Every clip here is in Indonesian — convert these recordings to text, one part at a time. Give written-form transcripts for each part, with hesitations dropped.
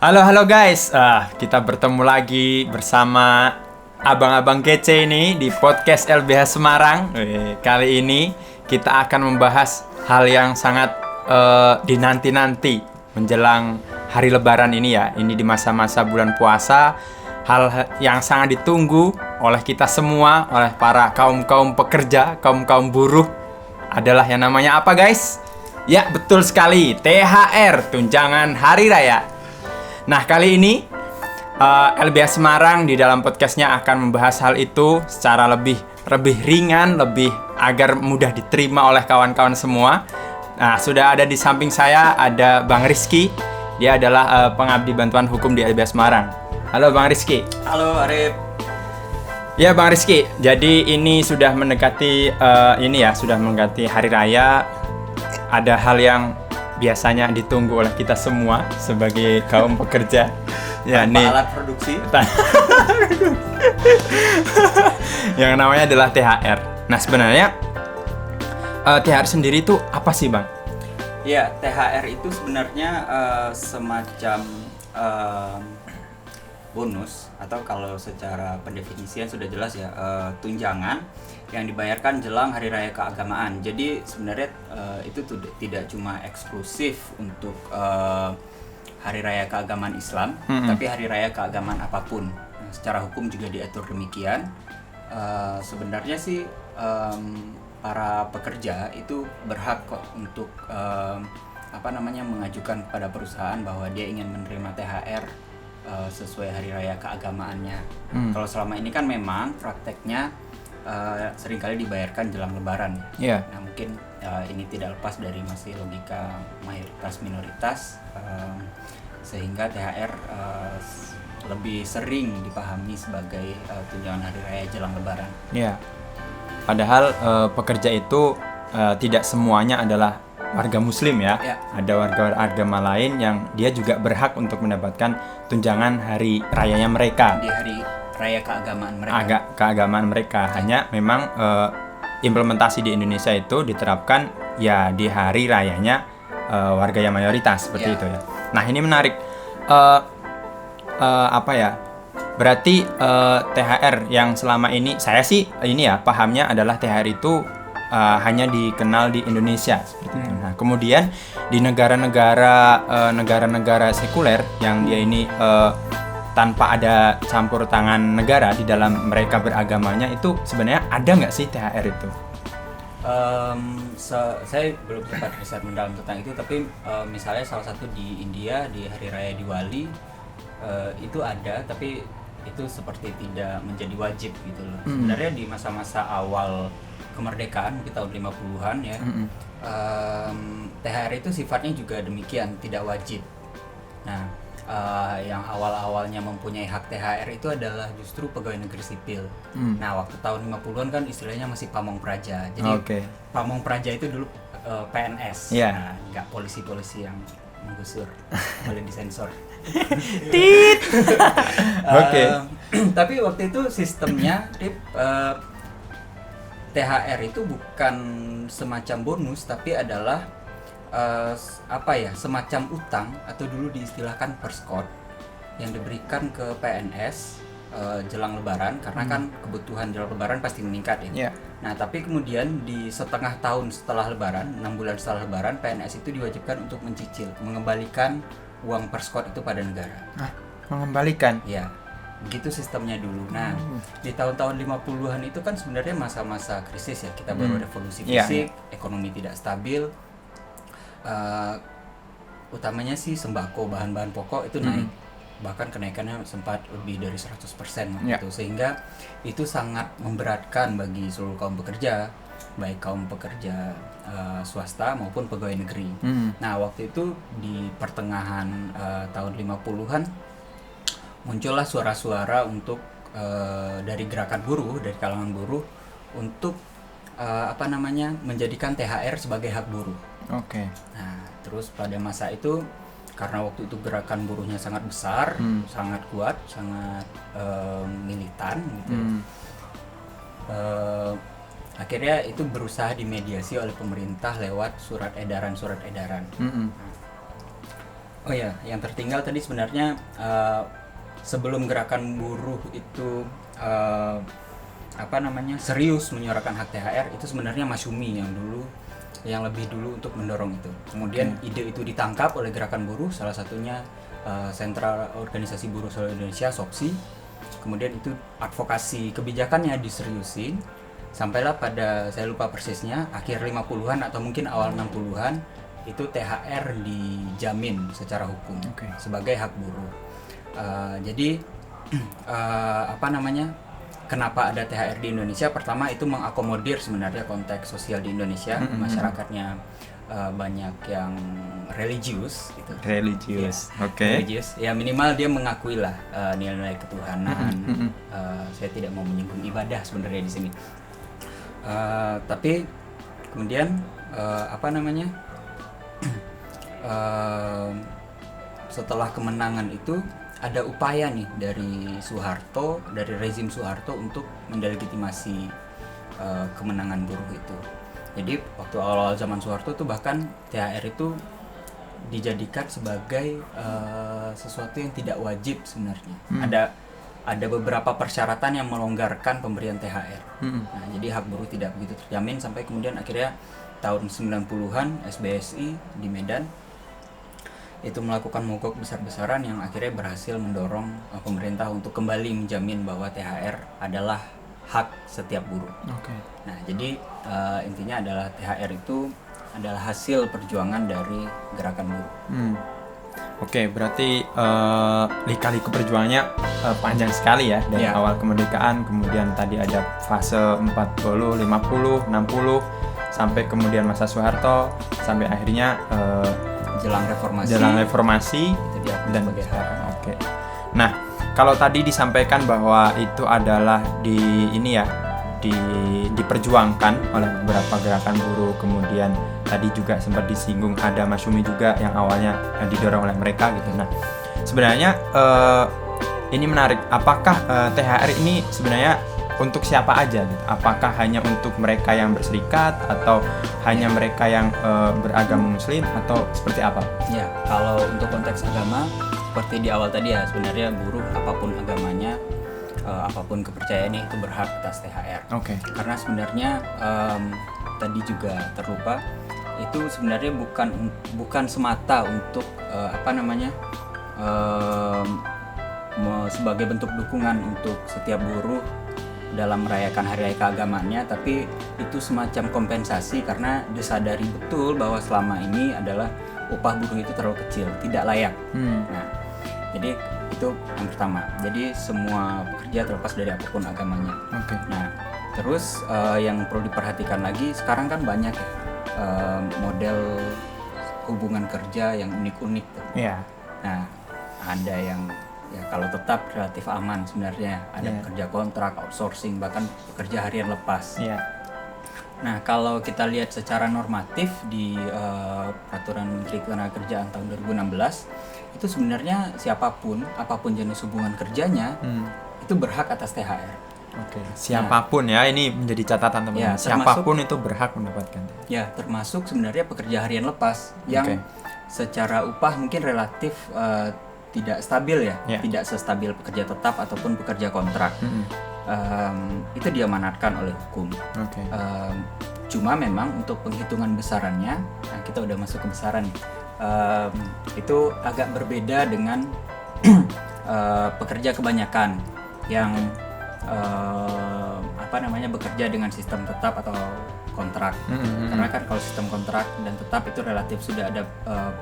Halo guys, kita bertemu lagi bersama abang-abang kece ini di podcast LBH Semarang. Kali ini kita akan membahas hal yang sangat dinanti-nanti menjelang hari Lebaran ini ya. Ini di masa-masa bulan puasa, hal yang sangat ditunggu oleh kita semua, oleh para kaum-kaum pekerja, kaum-kaum buruh adalah yang namanya apa guys? Ya betul sekali, THR, tunjangan Hari Raya. Nah kali ini LBH Semarang di dalam podcastnya akan membahas hal itu secara lebih ringan, lebih agar mudah diterima oleh kawan-kawan semua. Nah sudah ada di samping saya ada Bang Rizky. Dia adalah pengabdi bantuan hukum di LBH Semarang. Halo Bang Rizky. Halo Arif. Ya Bang Rizky, jadi ini sudah mendekati sudah mendekati Hari Raya. Ada hal yang biasanya ditunggu oleh kita semua sebagai kaum pekerja. Ya, tanpa alat produksi. Yang namanya adalah THR. Nah, sebenarnya THR sendiri itu apa sih, Bang? Ya, THR itu sebenarnya semacam bonus atau kalau secara pendefinisian sudah jelas ya, tunjangan yang dibayarkan jelang Hari Raya Keagamaan. Jadi sebenarnya itu tidak cuma eksklusif untuk Hari Raya Keagamaan Islam, tapi Hari Raya Keagamaan apapun. Nah, secara hukum juga diatur demikian. Sebenarnya sih para pekerja itu berhak kok untuk mengajukan kepada perusahaan bahwa dia ingin menerima THR sesuai Hari Raya Keagamaannya. Kalau selama ini kan memang prakteknya seringkali dibayarkan jelang Lebaran. Yeah. Nah mungkin ini tidak lepas dari masih logika mayoritas minoritas, sehingga THR lebih sering dipahami sebagai tunjangan hari raya jelang Lebaran. Yeah. Padahal pekerja itu tidak semuanya adalah warga Muslim ya. Yeah. Ada warga agama lain yang dia juga berhak untuk mendapatkan tunjangan hari rayanya mereka. Di hari raya keagamaan mereka. Keagamaan mereka. Hanya memang implementasi di Indonesia itu diterapkan ya di hari rayanya warga yang mayoritas seperti itu ya. Nah ini menarik. Berarti THR yang selama ini saya sih pahamnya adalah THR itu hanya dikenal di Indonesia seperti itu. Nah kemudian di negara-negara sekuler yang dia ini tanpa ada campur tangan negara di dalam mereka beragamanya, itu sebenarnya ada nggak sih THR itu? Saya belum sempat riset mendalam tentang itu, tapi misalnya salah satu di India di Hari Raya Diwali itu ada, tapi itu seperti tidak menjadi wajib gitu loh. Sebenarnya di masa-masa awal kemerdekaan mungkin tahun 50-an ya, THR itu sifatnya juga demikian, tidak wajib. Nah yang awal-awalnya mempunyai hak THR itu adalah justru pegawai negeri sipil. Nah waktu tahun 50-an kan istilahnya masih pamong praja. Jadi pamong praja itu dulu PNS. Nah, nggak polisi-polisi yang menggusur, boleh disensor. Tit. Tapi waktu itu sistemnya THR itu bukan semacam bonus, tapi adalah semacam utang atau dulu diistilahkan perskot yang diberikan ke PNS jelang Lebaran, karena kan kebutuhan jelang Lebaran pasti meningkat ya. Yeah. Nah tapi kemudian di setengah tahun setelah Lebaran, 6 bulan setelah Lebaran, PNS itu diwajibkan untuk mencicil, mengembalikan uang perskot itu pada negara. Mengembalikan? Ya, begitu sistemnya dulu. Nah di tahun-tahun 50-an itu kan sebenarnya masa-masa krisis ya, kita baru revolusi fisik, ekonomi tidak stabil. Utamanya sih sembako, bahan-bahan pokok itu naik, bahkan kenaikannya sempat lebih dari 100% gitu. Sehingga itu sangat memberatkan bagi seluruh kaum pekerja, baik kaum pekerja swasta maupun pegawai negeri. Nah waktu itu di pertengahan tahun 50-an muncullah suara-suara untuk dari gerakan buruh, dari kalangan buruh untuk menjadikan THR sebagai hak buruh. Nah, terus pada masa itu karena waktu itu gerakan buruhnya sangat besar, sangat kuat, sangat militan gitu. Akhirnya itu berusaha dimediasi oleh pemerintah lewat surat edaran. Oh ya, yang tertinggal tadi sebenarnya sebelum gerakan buruh itu serius menyuarakan hak THR, itu sebenarnya Masyumi yang lebih dulu untuk mendorong itu. Kemudian ide itu ditangkap oleh gerakan buruh, salah satunya Sentral Organisasi Buruh Seluruh Indonesia (SOPSI). Kemudian itu advokasi kebijakannya diseriusin, sampailah pada, saya lupa persisnya, akhir 50-an atau mungkin awal 60-an itu THR dijamin secara hukum sebagai hak buruh. Jadi kenapa ada THR di Indonesia? Pertama, itu mengakomodir sebenarnya konteks sosial di Indonesia. Masyarakatnya banyak yang religius gitu. Religius. Ya, religius. Ya, minimal dia mengakui lah nilai-nilai ketuhanan. Saya tidak mau menyinggung ibadah sebenarnya di sini. Tapi kemudian setelah kemenangan itu ada upaya nih dari rezim Soeharto untuk mendelegitimasi kemenangan buruh itu. Jadi waktu awal-awal zaman Soeharto tuh bahkan THR itu dijadikan sebagai sesuatu yang tidak wajib sebenarnya. Ada beberapa persyaratan yang melonggarkan pemberian THR. Nah, jadi hak buruh tidak begitu terjamin sampai kemudian akhirnya tahun 90-an SBSI di Medan itu melakukan mogok besar-besaran yang akhirnya berhasil mendorong pemerintah untuk kembali menjamin bahwa THR adalah hak setiap buruh. Nah, jadi intinya adalah THR itu adalah hasil perjuangan dari gerakan buruh. Berarti lika-liku perjuangannya panjang sekali ya, dari awal kemerdekaan, kemudian tadi ada fase 40, 50, 60, sampai kemudian masa Soeharto, sampai akhirnya jelang reformasi itu dan sebagai hak. Nah, kalau tadi disampaikan bahwa itu adalah diperjuangkan oleh beberapa gerakan buruh, kemudian tadi juga sempat disinggung ada Masyumi juga yang awalnya didorong oleh mereka gitu. Nah, sebenarnya ini menarik. Apakah THR ini sebenarnya untuk siapa aja gitu? Apakah hanya untuk mereka yang berserikat atau hanya mereka yang beragama Muslim atau seperti apa? Ya, kalau untuk konteks agama seperti di awal tadi ya, sebenarnya buruh apapun agamanya, apapun kepercayaannya itu berhak atas THR. Karena sebenarnya tadi juga terlupa, itu sebenarnya bukan semata untuk sebagai bentuk dukungan untuk setiap buruh dalam merayakan hari raya keagamaannya, tapi itu semacam kompensasi karena disadari betul bahwa selama ini adalah upah buruh itu terlalu kecil, tidak layak. Nah, jadi itu yang pertama. Jadi semua pekerja terlepas dari apapun agamanya. Nah, terus yang perlu diperhatikan lagi, sekarang kan banyak model hubungan kerja yang unik-unik tuh. Nah, ada yang kalau tetap relatif aman sebenarnya, ada pekerja kontrak, outsourcing, bahkan pekerja harian lepas. Nah, kalau kita lihat secara normatif di Peraturan Menteri Ketenagakerjaan tahun 2016, itu sebenarnya apapun jenis hubungan kerjanya, itu berhak atas THR. Siapapun ya, ini menjadi catatan teman-teman. Siapapun itu berhak mendapatkan. Ya, termasuk sebenarnya pekerja harian lepas yang secara upah mungkin relatif tidak stabil ya, tidak sestabil pekerja tetap ataupun pekerja kontrak. Itu diamanatkan oleh hukum. Cuma memang untuk penghitungan besarannya, nah kita udah masuk ke besaran, itu agak berbeda dengan pekerja kebanyakan yang bekerja dengan sistem tetap atau kontrak. Karena kan kalau sistem kontrak dan tetap itu relatif sudah ada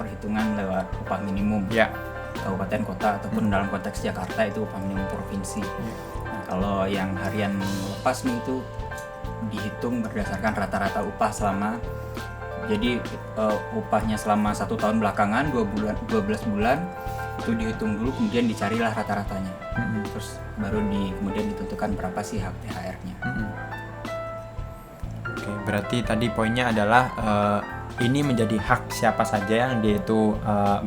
perhitungan lewat upah minimum. Kabupaten kota ataupun dalam konteks Jakarta itu upah minimum provinsi. Nah, kalau yang harian lepas nih itu dihitung berdasarkan rata-rata upah selama, jadi upahnya selama 1 tahun belakangan 12 bulan itu dihitung dulu, kemudian dicarilah rata-ratanya. Terus baru kemudian ditentukan berapa sih hak THR-nya. Berarti tadi poinnya adalah ini menjadi hak siapa saja yang dia itu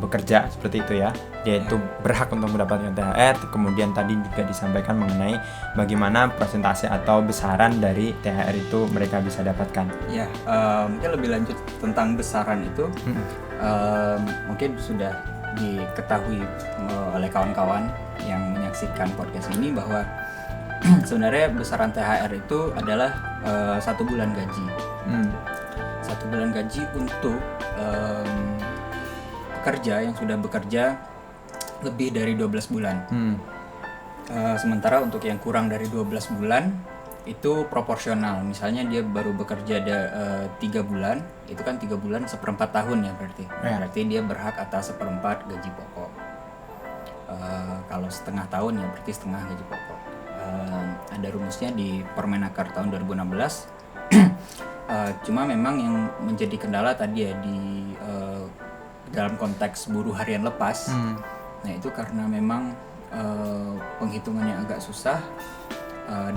bekerja seperti itu ya, dia itu berhak untuk mendapatkan THR. Kemudian tadi juga disampaikan mengenai bagaimana persentase atau besaran dari THR itu mereka bisa dapatkan. Mungkin lebih lanjut tentang besaran itu, mungkin sudah diketahui oleh kawan-kawan yang menyaksikan podcast ini bahwa sebenarnya besaran THR itu adalah 1 bulan gaji. 1 bulan gaji untuk pekerja yang sudah bekerja lebih dari 12 bulan. Sementara untuk yang kurang dari 12 bulan itu proporsional. Misalnya dia baru bekerja 3 bulan, itu kan 3 bulan 1/4 tahun ya berarti. Berarti dia berhak atas 1/4 gaji pokok. Kalau setengah tahun ya berarti setengah gaji pokok. Ada rumusnya di Permenaker tahun 2016. Cuma memang yang menjadi kendala tadi ya di dalam konteks buruh harian lepas. Nah itu karena memang penghitungannya agak susah.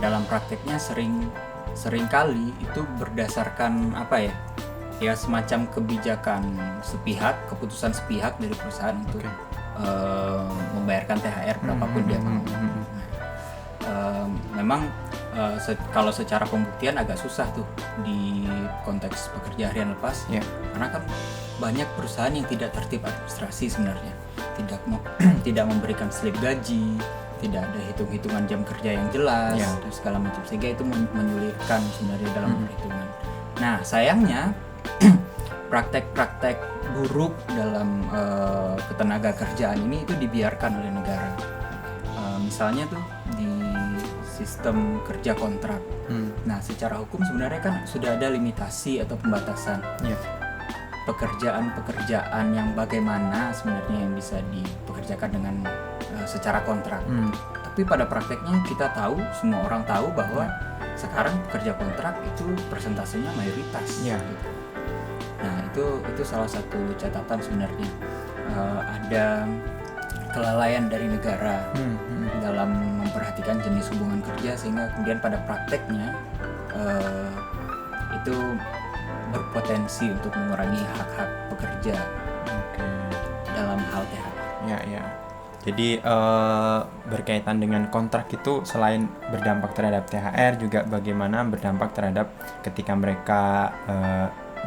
Dalam prakteknya sering kali itu berdasarkan apa ya? Ya semacam kebijakan sepihak, keputusan sepihak dari perusahaan untuk membayarkan THR berapapun dia mau. Memang kalau secara pembuktian agak susah tuh di konteks pekerja harian lepas, karena kan banyak perusahaan yang tidak tertib administrasi sebenarnya, tidak memberikan slip gaji, tidak ada hitung-hitungan jam kerja yang jelas, dan segala macam, sehingga itu menyulitkan sebenarnya dalam perhitungan. Nah sayangnya praktek-praktek buruk dalam ketenaga kerjaan ini itu dibiarkan oleh negara. Misalnya tuh di sistem kerja kontrak. Nah secara hukum sebenarnya kan sudah ada limitasi atau pembatasan. Pekerjaan-pekerjaan yang bagaimana sebenarnya yang bisa dipekerjakan dengan secara kontrak. Tapi pada prakteknya kita tahu, semua orang tahu bahwa sekarang pekerja kontrak itu persentasenya mayoritas. Gitu. Nah itu salah satu catatan sebenarnya. Ada kelalaian dari negara dalam memperhatikan jenis hubungan kerja, sehingga kemudian pada prakteknya itu berpotensi untuk mengurangi hak-hak pekerja dalam hal THR. Jadi berkaitan dengan kontrak itu selain berdampak terhadap THR juga bagaimana berdampak terhadap ketika mereka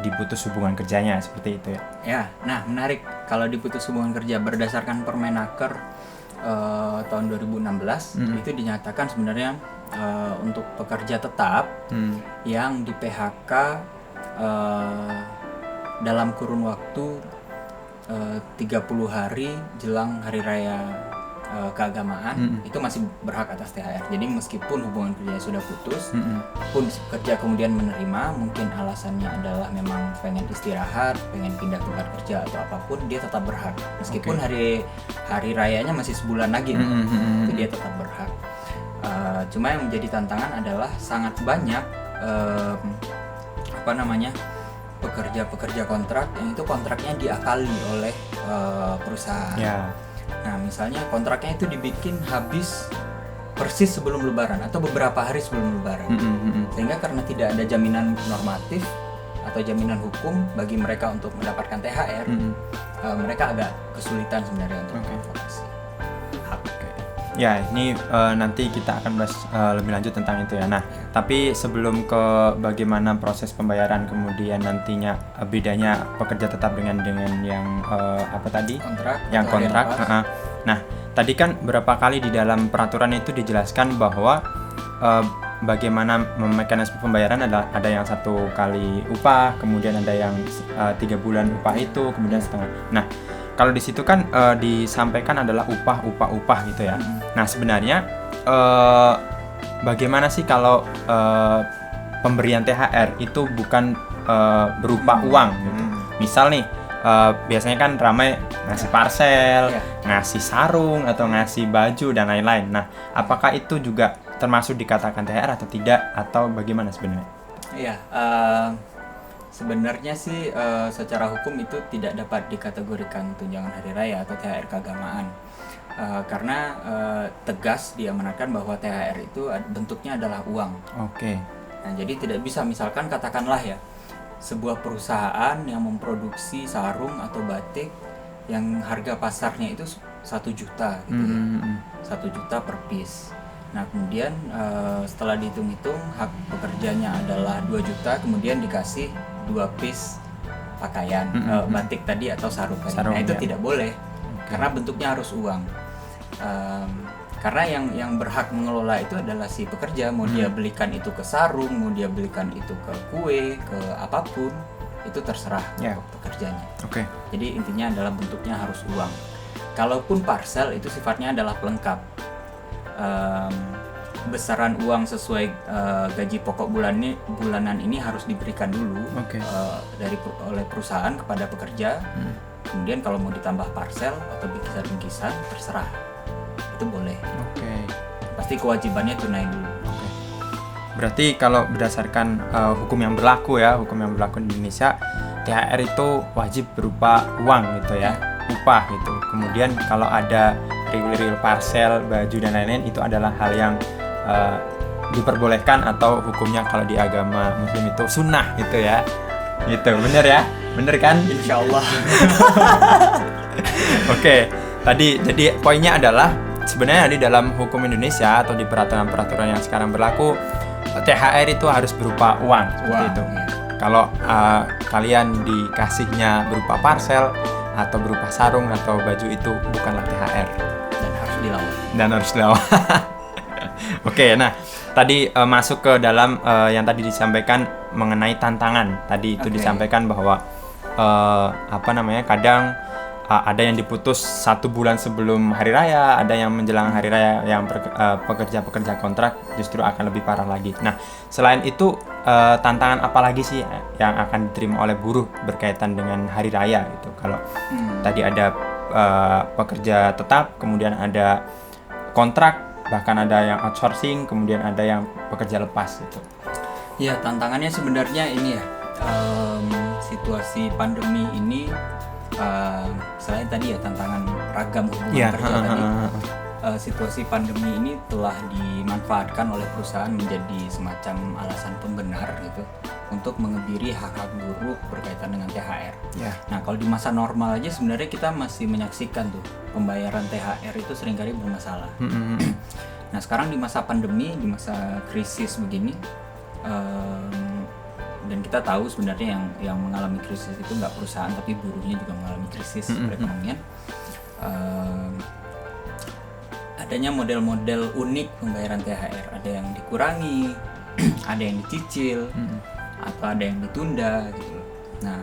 diputus hubungan kerjanya, seperti itu ya. Nah menarik kalau diputus hubungan kerja berdasarkan Permenaker tahun 2016 itu dinyatakan sebenarnya untuk pekerja tetap yang di PHK dalam kurun waktu 30 hari jelang hari raya keagamaan itu masih berhak atas THR. Jadi meskipun hubungan kerja sudah putus, pun pekerja kemudian menerima, mungkin alasannya adalah memang pengen istirahat, pengen pindah tempat kerja atau apapun, dia tetap berhak. Meskipun hari rayanya masih sebulan lagi, itu dia tetap berhak. Cuma yang menjadi tantangan adalah sangat banyak pekerja-pekerja kontrak yang itu kontraknya diakali oleh perusahaan. Nah misalnya kontraknya itu dibikin habis persis sebelum Lebaran atau beberapa hari sebelum Lebaran, sehingga karena tidak ada jaminan normatif atau jaminan hukum bagi mereka untuk mendapatkan THR, mereka agak kesulitan sebenarnya untuk mengadvokasi hak. Ya, ini nanti kita akan bahas lebih lanjut tentang itu ya. Nah, tapi sebelum ke bagaimana proses pembayaran kemudian nantinya bedanya pekerja tetap dengan yang apa tadi? Kontrak. Nah, tadi kan berapa kali di dalam peraturan itu dijelaskan bahwa bagaimana mekanisme pembayaran ada yang 1 kali upah, kemudian ada yang 3 bulan upah itu, kemudian setengah. Nah, kalau di situ kan disampaikan adalah upah gitu ya. Nah sebenarnya bagaimana sih kalau pemberian THR itu bukan berupa uang gitu. Misal nih biasanya kan ramai ngasih parcel, ngasih sarung atau ngasih baju dan lain-lain. Nah apakah itu juga termasuk dikatakan THR atau tidak, atau bagaimana sebenarnya? Sebenarnya sih secara hukum itu tidak dapat dikategorikan tunjangan hari raya atau THR keagamaan, karena tegas diamanatkan bahwa THR itu bentuknya adalah uang. Nah jadi tidak bisa, misalkan katakanlah ya, sebuah perusahaan yang memproduksi sarung atau batik yang harga pasarnya itu 1 juta gitu ya, 1 juta per piece. Nah kemudian setelah dihitung-hitung hak pekerjanya adalah 2 juta, kemudian dikasih 2 piece pakaian batik tadi atau sarung. Nah itu tidak boleh, karena bentuknya harus uang. Karena yang berhak mengelola itu adalah si pekerja, mau dia belikan itu ke sarung, mau dia belikan itu ke kue, ke apapun, itu terserah pekerjanya. Jadi intinya adalah bentuknya harus uang. Kalaupun parcel itu sifatnya adalah pelengkap. Besaran uang sesuai gaji pokok bulanan ini harus diberikan dulu oleh perusahaan kepada pekerja. Kemudian kalau mau ditambah parcel atau bingkisan terserah, itu boleh. Pasti kewajibannya tunai dulu. Berarti kalau berdasarkan hukum yang berlaku di Indonesia, THR itu wajib berupa uang gitu ya, upah gitu. Kemudian kalau ada real parcel, baju dan lain-lain, itu adalah hal yang diperbolehkan atau hukumnya kalau di agama Muslim itu sunnah gitu ya. Gitu, bener ya? Bener kan? Insya Allah. Tadi jadi poinnya adalah sebenarnya di dalam hukum Indonesia atau di peraturan-peraturan yang sekarang berlaku, THR itu harus berupa uang seperti itu. Kalau kalian dikasihnya berupa parcel atau berupa sarung atau baju, itu bukanlah THR dan harus dilawan. Nah tadi masuk ke dalam yang tadi disampaikan mengenai tantangan. Tadi itu disampaikan bahwa kadang ada yang diputus 1 bulan sebelum hari raya, ada yang menjelang hari raya, yang pekerja-pekerja kontrak justru akan lebih parah lagi. Nah, selain itu tantangan apa lagi sih yang akan diterima oleh buruh berkaitan dengan hari raya gitu? Kalau tadi ada pekerja tetap, kemudian ada kontrak, bahkan ada yang outsourcing, kemudian ada yang pekerja lepas gitu. Ya, tantangannya sebenarnya ini ya, situasi pandemi ini. Selain tadi ya tantangan ragam hubungan kerja tadi, situasi pandemi ini telah dimanfaatkan oleh perusahaan menjadi semacam alasan pembenar gitu untuk mengebiri hak-hak buruh berkaitan dengan THR. Nah, kalau di masa normal aja sebenarnya kita masih menyaksikan tuh pembayaran THR itu seringkali bermasalah. Nah, sekarang di masa pandemi, di masa krisis begini, dan kita tahu sebenarnya yang mengalami krisis itu nggak perusahaan tapi buruhnya juga mengalami krisis perekonomian. Adanya model-model unik pembayaran THR, ada yang dikurangi, ada yang dicicil, atau ada yang ditunda gitu. Nah,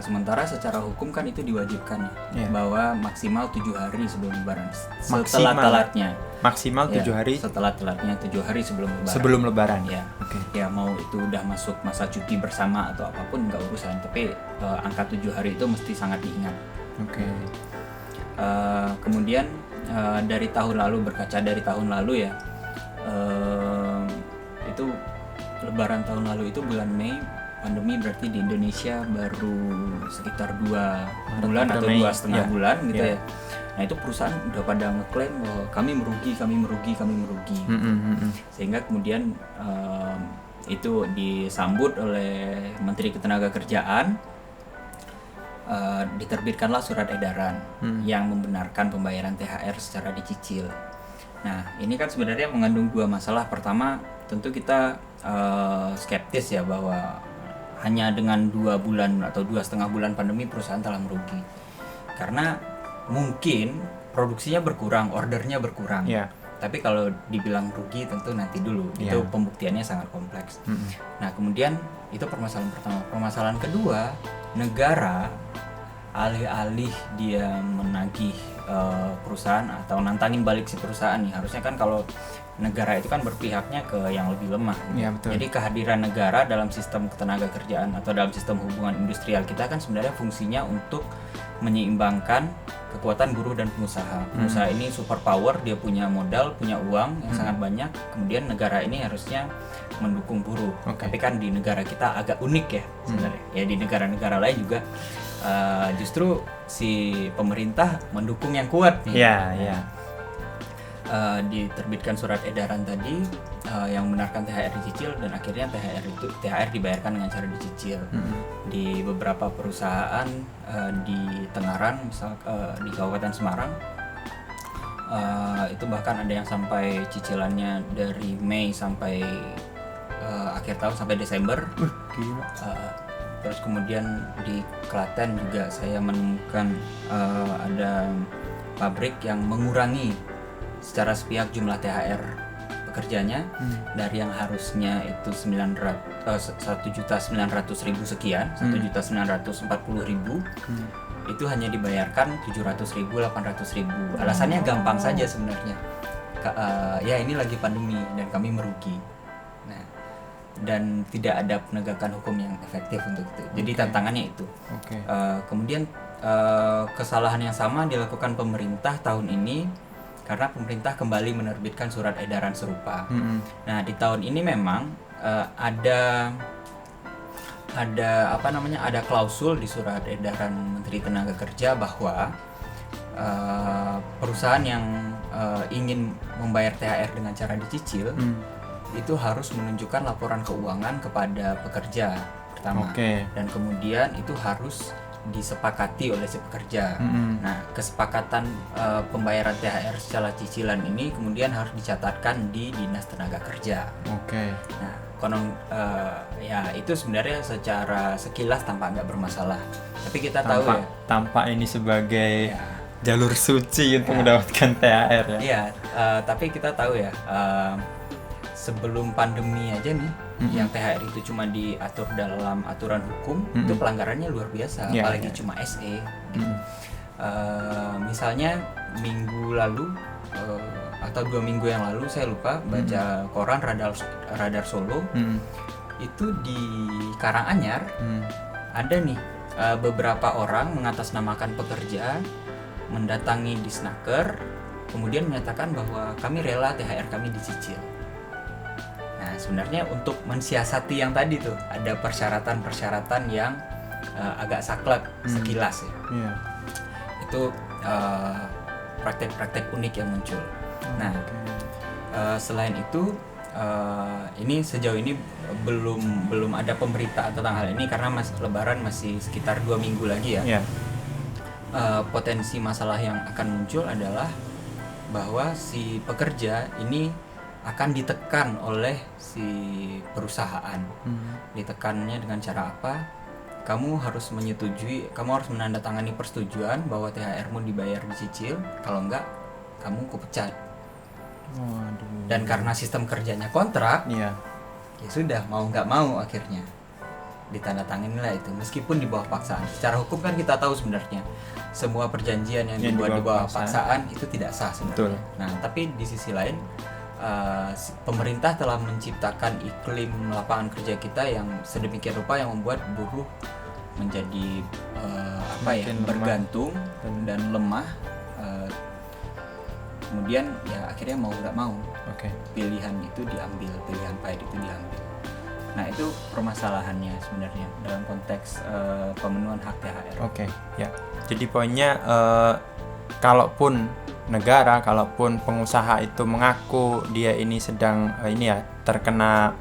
sementara secara hukum kan itu diwajibkan bahwa maksimal 7 hari sebelum Lebaran, setelah-telatnya. Maksimal 7 hari setelah-telatnya 7 hari sebelum Lebaran. Ya mau itu udah masuk masa cuti bersama atau apapun nggak urusan, tapi angka 7 hari itu mesti sangat diingat. Kemudian dari tahun lalu, berkaca dari tahun lalu ya, itu Lebaran tahun lalu itu bulan Mei, pandemi berarti di Indonesia baru sekitar 2 bulan atau 2,5 bulan gitu ya. Nah, itu perusahaan udah pada ngeklaim bahwa kami merugi. Sehingga kemudian itu disambut oleh Menteri Ketenagakerjaan, diterbitkanlah surat edaran yang membenarkan pembayaran THR secara dicicil. Nah, ini kan sebenarnya mengandung 2 masalah. Pertama, tentu kita skeptis ya bahwa hanya dengan 2 bulan atau 2,5 bulan pandemi perusahaan telah merugi. Karena mungkin produksinya berkurang, ordernya berkurang. Tapi kalau dibilang rugi tentu nanti dulu. Itu pembuktiannya sangat kompleks. Nah, kemudian itu permasalahan pertama. Permasalahan kedua, negara alih-alih dia menagih perusahaan atau nantangin balik si perusahaan nih. Harusnya kan kalau negara itu kan berpihaknya ke yang lebih lemah. Jadi kehadiran negara dalam sistem ketenagakerjaan atau dalam sistem hubungan industrial kita kan sebenarnya fungsinya untuk menyeimbangkan kekuatan buruh dan pengusaha. Pengusaha ini super power, dia punya modal, punya uang yang sangat banyak. Kemudian negara ini harusnya mendukung buruh. Tapi kan di negara kita agak unik ya sebenarnya. Ya di negara-negara lain juga justru si pemerintah mendukung yang kuat nih. Diterbitkan surat edaran tadi yang membenarkan THR dicicil, dan akhirnya THR dibayarkan dengan cara dicicil. Di beberapa perusahaan di Tengaran, misal di Kabupaten Semarang, itu bahkan ada yang sampai cicilannya dari Mei sampai akhir tahun, sampai Desember. Terus kemudian di Klaten juga saya menemukan ada pabrik yang mengurangi secara sepihak jumlah THR pekerjanya dari yang harusnya itu 1.900.000 sekian, 1.940.000 itu hanya dibayarkan 700.000, 800.000. Alasannya gampang saja sebenarnya. Ya ini lagi pandemi dan kami merugi. Nah, dan tidak ada penegakan hukum yang efektif untuk itu. Jadi tantangannya itu. Kemudian kesalahan yang sama dilakukan pemerintah tahun ini karena pemerintah kembali menerbitkan surat edaran serupa. Nah, di tahun ini memang ada klausul di surat edaran Menteri Tenaga Kerja bahwa perusahaan yang ingin membayar THR dengan cara dicicil itu harus menunjukkan laporan keuangan kepada pekerja pertama, dan kemudian itu harus disepakati oleh si pekerja. Nah, kesepakatan pembayaran THR secara cicilan ini kemudian harus dicatatkan di Dinas Tenaga Kerja. Nah, ya itu sebenarnya secara sekilas tampak nggak bermasalah, tapi kita tahu ya tampak ini sebagai jalur suci untuk mendapatkan THR ya. Iya, tapi kita tahu ya sebelum pandemi aja nih yang THR itu cuma diatur dalam aturan hukum, itu pelanggarannya luar biasa, apalagi cuma SE. Misalnya minggu lalu atau 2 minggu yang lalu saya lupa baca koran Radar Solo, itu di Karanganyar ada nih beberapa orang mengatasnamakan pekerja mendatangi Disnaker, kemudian menyatakan bahwa kami rela THR kami dicicil. Nah, sebenarnya untuk mensiasati yang tadi tuh ada persyaratan-persyaratan yang agak saklek sekilas ya. Itu praktek-praktek unik yang muncul. Nah, selain itu ini sejauh ini belum ada pemberitaan tentang hal ini karena Lebaran masih sekitar 2 minggu lagi ya. Potensi masalah yang akan muncul adalah bahwa si pekerja ini akan ditekan oleh si perusahaan. Ditekannya dengan cara apa? Kamu harus menandatangani persetujuan bahwa THR-mu dibayar dicicil, kalau enggak kamu kupecat. Dan karena sistem kerjanya kontrak, ya sudah, mau nggak mau akhirnya ditandatangani lah itu, meskipun di bawah paksaan. Secara hukum kan kita tahu sebenarnya semua perjanjian yang dibuat di bawah paksaan itu tidak sah sebenarnya. Nah, tapi di sisi lain pemerintah telah menciptakan iklim lapangan kerja kita yang sedemikian rupa yang membuat buruh menjadi bergantung dan lemah. Kemudian ya akhirnya mau nggak mau pilihan itu diambil, pilihan pahit itu diambil. Nah, itu permasalahannya sebenarnya dalam konteks pemenuhan hak THR. Jadi poinnya kalaupun negara, kalaupun pengusaha itu mengaku dia ini sedang terkena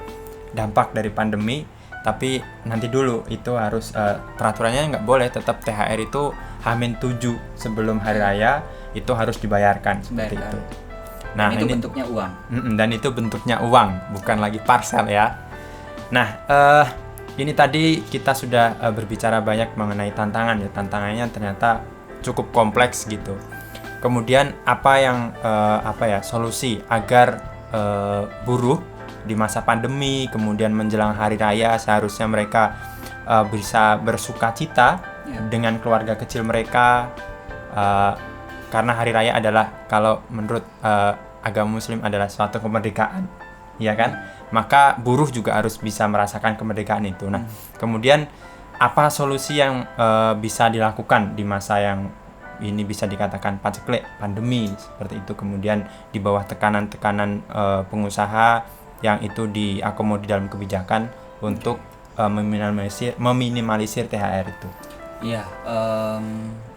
dampak dari pandemi, tapi nanti dulu itu harus peraturannya nggak boleh, tetap THR itu H-7 sebelum hari raya itu harus dibayarkan seperti itu. Nah, dan itu bentuknya uang. Dan itu bentuknya uang, bukan lagi parcel ya. Nah, ini tadi kita sudah berbicara banyak mengenai tantangan ya. Tantangannya ternyata cukup kompleks gitu. Kemudian apa yang solusi agar buruh di masa pandemi, kemudian menjelang hari raya seharusnya mereka bisa bersukacita dengan keluarga kecil mereka, karena hari raya adalah, kalau menurut agama Muslim, adalah suatu kemerdekaan, ya kan? Maka buruh juga harus bisa merasakan kemerdekaan itu. Nah, kemudian apa solusi yang bisa dilakukan di masa yang ini bisa dikatakan paceklik, pandemi seperti itu, kemudian di bawah tekanan-tekanan pengusaha yang itu diakomodir dalam kebijakan untuk meminimalisir THR itu? Iya,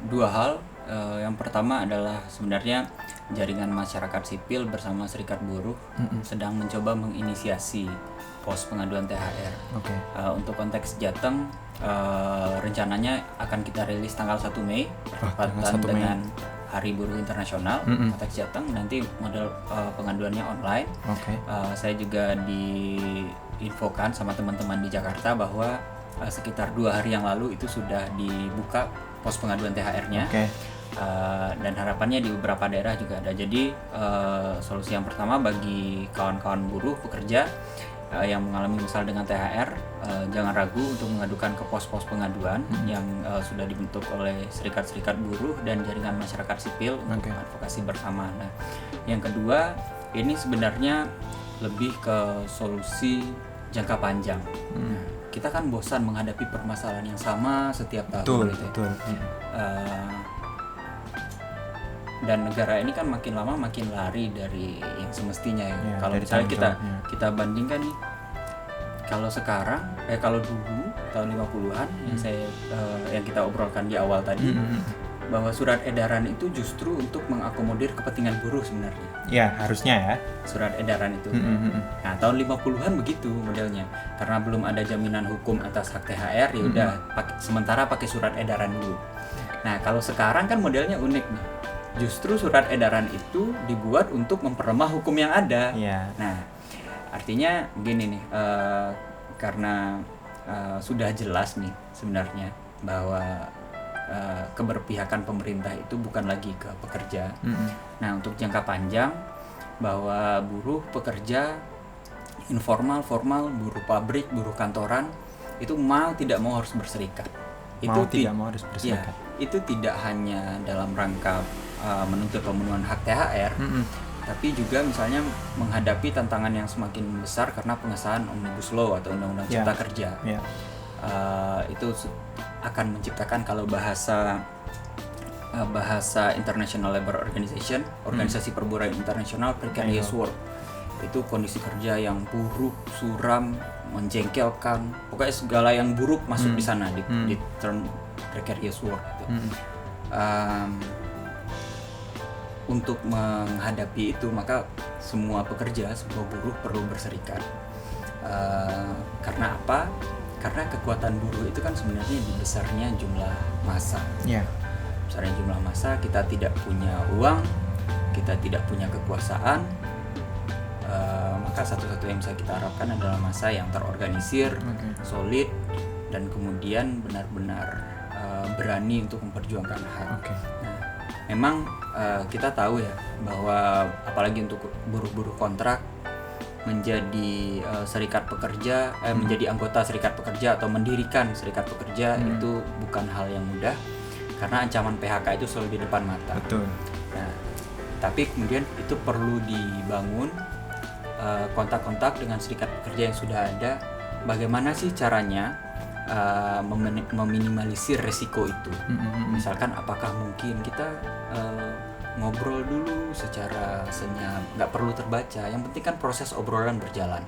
2 hal. Yang pertama adalah sebenarnya jaringan masyarakat sipil bersama serikat buruh sedang mencoba menginisiasi pos pengaduan THR. Untuk konteks Jateng, rencananya akan kita rilis tanggal 1 Mei bertepatan dengan Hari Buruh Internasional. Konteks Jateng nanti model pengaduannya online. Saya juga diinfokan sama teman-teman di Jakarta bahwa sekitar 2 hari yang lalu itu sudah dibuka pos pengaduan THR-nya. Oke. Dan harapannya di beberapa daerah juga ada. Jadi solusi yang pertama bagi kawan-kawan buruh pekerja yang mengalami masalah dengan THR, jangan ragu untuk mengadukan ke pos-pos pengaduan yang sudah dibentuk oleh serikat-serikat buruh dan jaringan masyarakat sipil untuk advokasi bersama. Nah, yang kedua ini sebenarnya lebih ke solusi jangka panjang. Nah, kita kan bosan menghadapi permasalahan yang sama setiap tahun. Betul. Dan negara ini kan makin lama makin lari dari yang semestinya ya. Kalau dari misalnya kita bandingkan nih, kalau sekarang kalau dulu tahun 50-an yang kita obrolkan di awal tadi, bahwa surat edaran itu justru untuk mengakomodir kepentingan buruh sebenarnya. Ya, harusnya ya. Surat edaran itu. Nah, tahun 50-an begitu modelnya. Karena belum ada jaminan hukum atas hak THR, ya udah sementara pakai surat edaran dulu. Nah, kalau sekarang kan modelnya unik nih. Justru surat edaran itu dibuat untuk memperlemah hukum yang ada. Nah, artinya begini nih, karena sudah jelas nih sebenarnya bahwa keberpihakan pemerintah itu bukan lagi ke pekerja. Nah, untuk jangka panjang bahwa buruh pekerja informal, formal, buruh pabrik, buruh kantoran itu mau tidak mau harus berserikat. Itu tidak hanya dalam rangka menuntut pemenuhan hak THR, tapi juga misalnya menghadapi tantangan yang semakin besar karena pengesahan Omnibus Law atau Undang-Undang Cipta Kerja. Itu akan menciptakan, kalau bahasa International Labour Organization, organisasi perburuan internasional, precarious work. Itu kondisi kerja yang buruk, suram, menjengkelkan, pokoknya segala yang buruk masuk di sana di term precarious work itu. Untuk menghadapi itu maka semua pekerja, semua buruh perlu berserikat. Karena apa? Karena kekuatan buruh itu kan sebenarnya di besarnya jumlah massa. Besarnya jumlah massa, kita tidak punya uang, kita tidak punya kekuasaan, maka satu-satunya yang bisa kita harapkan adalah massa yang terorganisir, solid, dan kemudian benar-benar berani untuk memperjuangkan hak. Nah, memang kita tahu ya bahwa apalagi untuk buruh-buruh kontrak menjadi serikat pekerja, menjadi anggota serikat pekerja atau mendirikan serikat pekerja itu bukan hal yang mudah karena ancaman PHK itu selalu di depan mata. Nah, tapi kemudian itu perlu dibangun kontak-kontak dengan serikat pekerja yang sudah ada. Bagaimana sih caranya meminimalisir resiko itu? Misalkan apakah mungkin kita ngobrol dulu secara senyap, nggak perlu terbaca, yang penting kan proses obrolan berjalan.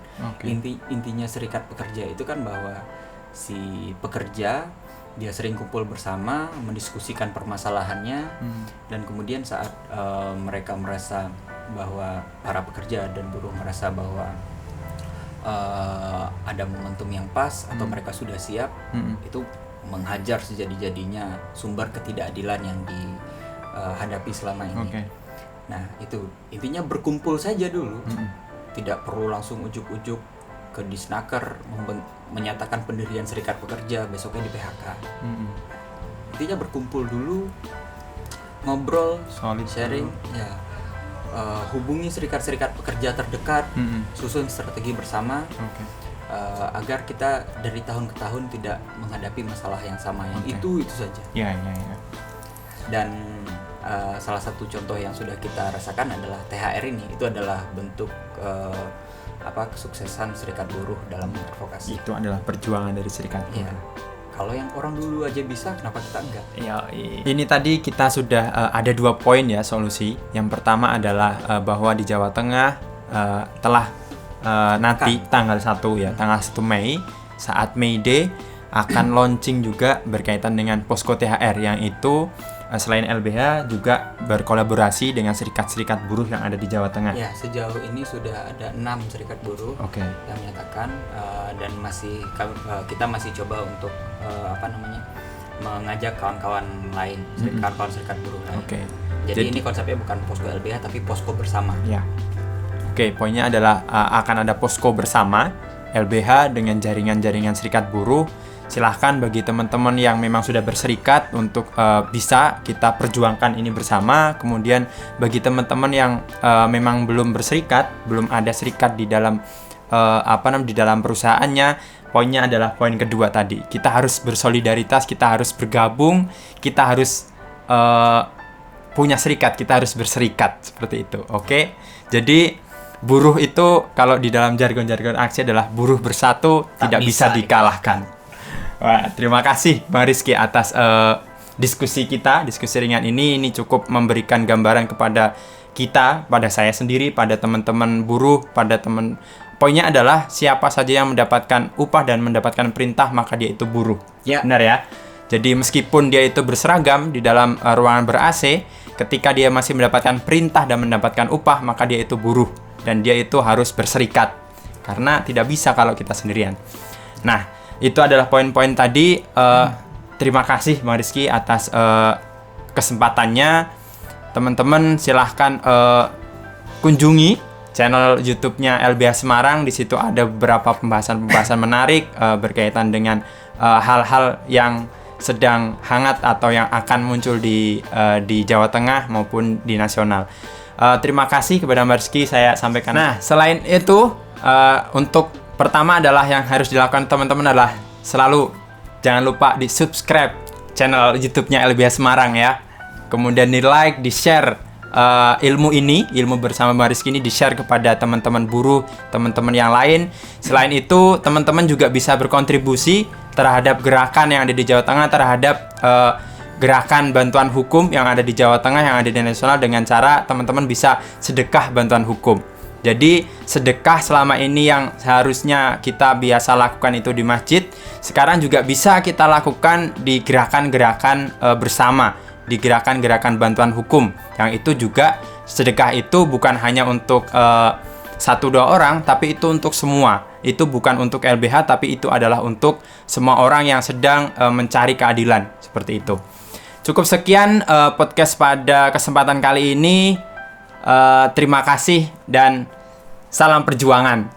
Intinya serikat pekerja itu kan bahwa si pekerja dia sering kumpul bersama, mendiskusikan permasalahannya, dan kemudian saat mereka merasa bahwa para pekerja dan buruh merasa bahwa ada momentum yang pas atau mereka sudah siap, itu menghajar sejadi-jadinya sumber ketidakadilan yang dihadapi selama ini. Nah, itu intinya berkumpul saja dulu, tidak perlu langsung ujuk-ujuk ke Disnaker menyatakan pendirian serikat pekerja, besoknya di PHK. Intinya berkumpul dulu, ngobrol, sharing, hubungi serikat-serikat pekerja terdekat, susun strategi bersama, agar kita dari tahun ke tahun tidak menghadapi masalah yang sama, yang itu saja. Dan salah satu contoh yang sudah kita rasakan adalah THR ini. Itu adalah bentuk kesuksesan serikat buruh dalam advokasi. Itu adalah perjuangan dari serikat buruh. Kalau yang orang dulu aja bisa, kenapa kita enggak? Ini tadi kita sudah ada 2 poin ya solusi. Yang pertama adalah bahwa di Jawa Tengah telah nanti tanggal 1 Mei saat May Day akan launching juga berkaitan dengan posko THR, yang itu selain LBH juga berkolaborasi dengan serikat-serikat buruh yang ada di Jawa Tengah. Ya, sejauh ini sudah ada 6 serikat buruh yang menyatakan, dan kita masih coba untuk mengajak kawan-kawan lain, kawan-kawan serikat buruh lain. Jadi ini konsepnya bukan posko LBH tapi posko bersama. Poinnya adalah akan ada posko bersama LBH dengan jaringan-jaringan serikat buruh silahkan bagi teman-teman yang memang sudah berserikat untuk bisa kita perjuangkan ini bersama. Kemudian bagi teman-teman yang memang belum berserikat, belum ada serikat di dalam di dalam perusahaannya, poinnya adalah poin kedua tadi. Kita harus bersolidaritas, kita harus bergabung, kita harus punya serikat, kita harus berserikat seperti itu. Oke. Jadi buruh itu kalau di dalam jargon-jargon aksi adalah buruh bersatu tidak bisa dikalahkan. Wah, terima kasih Bang Rizky atas diskusi ringan ini. Ini cukup memberikan gambaran kepada kita, pada saya sendiri, pada teman-teman buruh, poinnya adalah siapa saja yang mendapatkan upah dan mendapatkan perintah maka dia itu buruh. Ya. Benar ya? Jadi meskipun dia itu berseragam di dalam ruangan ber-AC, ketika dia masih mendapatkan perintah dan mendapatkan upah maka dia itu buruh. Dan dia itu harus berserikat, karena tidak bisa kalau kita sendirian. Nah, itu adalah poin-poin tadi. Terima kasih Bang Rizky atas kesempatannya. Teman-teman silahkan kunjungi channel YouTube-nya LBH Semarang. Di situ ada beberapa pembahasan-pembahasan menarik berkaitan dengan hal-hal yang sedang hangat atau yang akan muncul di Jawa Tengah maupun di nasional. Terima kasih kepada Mbak Rizky, saya sampaikan. Nah, selain itu, untuk pertama adalah yang harus dilakukan teman-teman adalah selalu jangan lupa di subscribe channel YouTube-nya LBH Semarang ya. Kemudian di like, di share ilmu bersama Mbak Rizky ini di share kepada teman-teman buruh, teman-teman yang lain. Selain itu, teman-teman juga bisa berkontribusi terhadap gerakan yang ada di Jawa Tengah, terhadap gerakan bantuan hukum yang ada di Jawa Tengah, yang ada di nasional, dengan cara teman-teman bisa sedekah bantuan hukum. Jadi sedekah selama ini yang seharusnya kita biasa lakukan itu di masjid, sekarang juga bisa kita lakukan di gerakan-gerakan bersama, di gerakan-gerakan bantuan hukum. Yang itu juga sedekah itu bukan hanya untuk 1-2 orang, tapi itu untuk semua. Itu bukan untuk LBH, tapi itu adalah untuk semua orang yang sedang mencari keadilan, seperti itu. Cukup sekian podcast pada kesempatan kali ini. Terima kasih dan salam perjuangan.